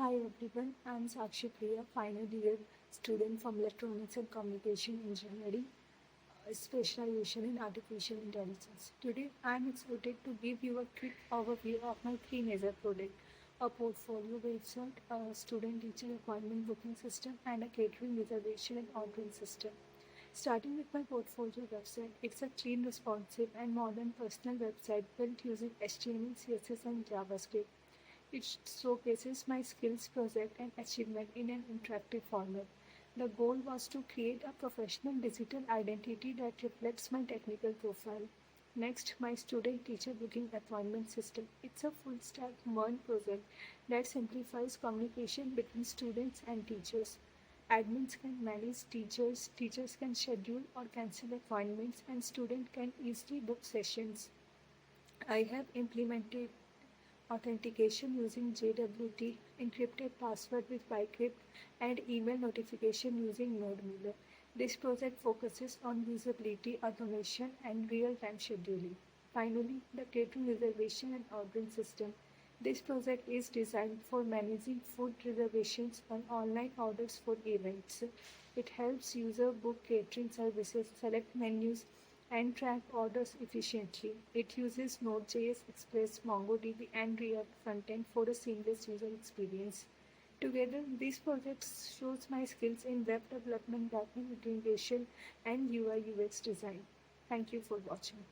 Hi everyone, I'm Sakshi Priya, final year student from Electronics and Communication Engineering, specialization in artificial intelligence. Today, I'm excited to give you a quick overview of my three major projects: a portfolio website, a student-teacher appointment booking system, and a catering reservation and ordering system. Starting with my portfolio website, it's a clean, responsive, and modern personal website built using HTML, CSS, and JavaScript. It showcases my skills, project, and achievement in an interactive format. The goal was to create a professional digital identity that reflects my technical profile. Next, my student teacher booking appointment system. It's a full stack one project that simplifies communication between students and teachers. Admins can manage teachers can schedule or cancel appointments, and students can easily book sessions. I have implemented authentication using JWT, encrypted password with Bicrypt, and email notification using NodeMailer. This project focuses on usability, automation, and real-time scheduling. Finally, the catering reservation and ordering system. This project is designed for managing food reservations and online orders for events. It helps users book catering services, select menus, and track orders efficiently. It uses Node.js, Express, MongoDB, and React frontend for a seamless user experience. Together, these projects shows my skills in web development, backend integration, and UI UX design. Thank you for watching.